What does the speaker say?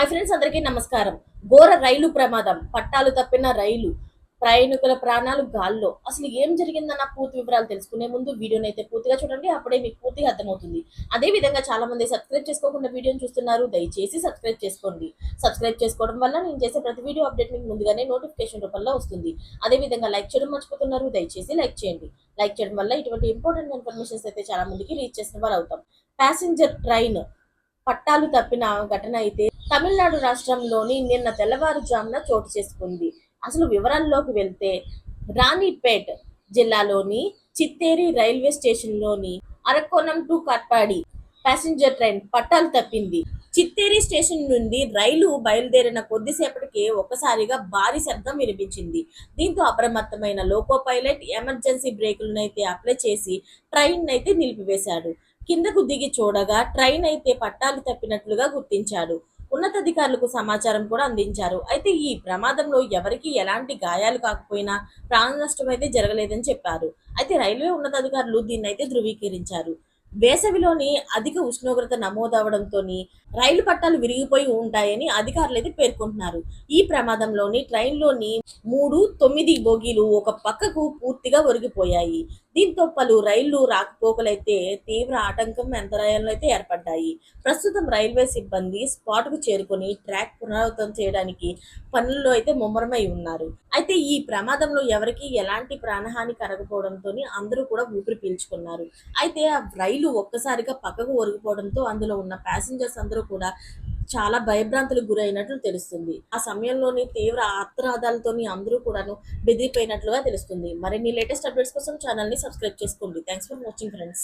Hi friends, అందరికీ నమస్కారం. ఘోర రైలు ప్రమాదం, పట్టాలు తప్పిన రైలు, ప్రయాణికుల ప్రాణాలు గాల్లో. అసలు ఏం జరిగిందన్న పూర్తి వివరాలు తెలుసుకునే ముందు వీడియోని అయితే పూర్తిగా చూడండి. అప్పుడే మీకు పూర్తిగా అర్థమవుతుంది. అదే విధంగా చాలా మంది సబ్స్క్రైబ్ చేసుకోకుండా వీడియోని చూస్తున్నారు. దయచేసి సబ్స్క్రైబ్ చేసుకోండి. సబ్స్క్రైబ్ చేసుకోవడం వల్ల నేను చేసే ప్రతి వీడియో అప్డేట్ మీకు ముందుగానే నోటిఫికేషన్ రూపంలో వస్తుంది. అదే విధంగా లైక్ చేయడం మర్చిపోతున్నారు. దయచేసి లైక్ చేయండి. లైక్ చేయడం వల్ల ఇటువంటి ఇంపార్టెంట్ ఇన్ఫర్మేషన్స్ అయితే చాలా మందికి రీచ్ చేసిన వాళ్ళు అవుతాం. ప్యాసింజర్ ట్రైన్ పట్టాలు తప్పిన ఘటన అయితే తమిళనాడు రాష్ట్రంలోని నిన్న తెల్లవారుజామున చోటు చేసుకుంది. అసలు వివరాల్లోకి వెళ్తే రాణిపేట్ జిల్లాలోని చిత్తేరి రైల్వే స్టేషన్లోని Arakkonam to Katpadi passenger train పట్టాలు తప్పింది. చిత్తేరి స్టేషన్ నుండి రైలు బయలుదేరిన కొద్దిసేపటికే ఒక్కసారిగా భారీ శబ్దం వినిపించింది. దీంతో అప్రమత్తమైన లోకో పైలట్ ఎమర్జెన్సీ బ్రేకులను అయితే అప్లై చేసి ట్రైన్ అయితే నిలిపివేశాడు. కిందకు దిగి చూడగా ట్రైన్ అయితే పట్టాలు తప్పినట్లుగా గుర్తించాడు. ఉన్నతాధికారులకు సమాచారం కూడా అందించారు. అయితే ఈ ప్రమాదంలో ఎవరికి ఎలాంటి గాయాలు కాకపోయినా ప్రాణ నష్టం అయితే జరగలేదని చెప్పారు. అయితే రైల్వే ఉన్నతాధికారులు దీన్ని అయితే ధృవీకరించారు. వేసవిలోని అధిక ఉష్ణోగ్రత నమోదవడంతో రైలు పట్టాలు విరిగిపోయి ఉంటాయని అధికారులు అయితే పేర్కొంటున్నారు. ఈ ప్రమాదంలోని ట్రైన్లోని 3-9 బోగీలు ఒక పక్కకు పూర్తిగా ఒరిగిపోయాయి. దీంతో పలు రైళ్లు రాకపోకలైతే తీవ్ర ఆటంకం అంతరాయాలు అయితే ఏర్పడ్డాయి. ప్రస్తుతం రైల్వే సిబ్బంది స్పాట్ కు చేరుకొని ట్రాక్ పునరావృతం చేయడానికి పనుల్లో అయితే ముమ్మరమై ఉన్నారు. అయితే ఈ ప్రమాదంలో ఎవరికి ఎలాంటి ప్రాణహాని కలగకపోవడంతో అందరూ కూడా ఊపిరి పీల్చుకున్నారు. అయితే ఆ రైలు ఒక్కసారిగా పక్కకు ఒరిగిపోవడంతో అందులో ఉన్న ప్యాసింజర్స్ అందరూ కూడా చాలా భయభ్రాంతులకు గురైనట్లు తెలుస్తుంది. ఆ సమయంలోని తీవ్ర ఆత్రాదాలతోని అందరూ కూడాను బెదిరిపోయినట్లుగా తెలుస్తుంది. మరిన్ని లేటెస్ట్ అప్డేట్స్ కోసం ఛానల్ ని సబ్స్క్రైబ్ చేసుకోండి. Thanks for watching friends.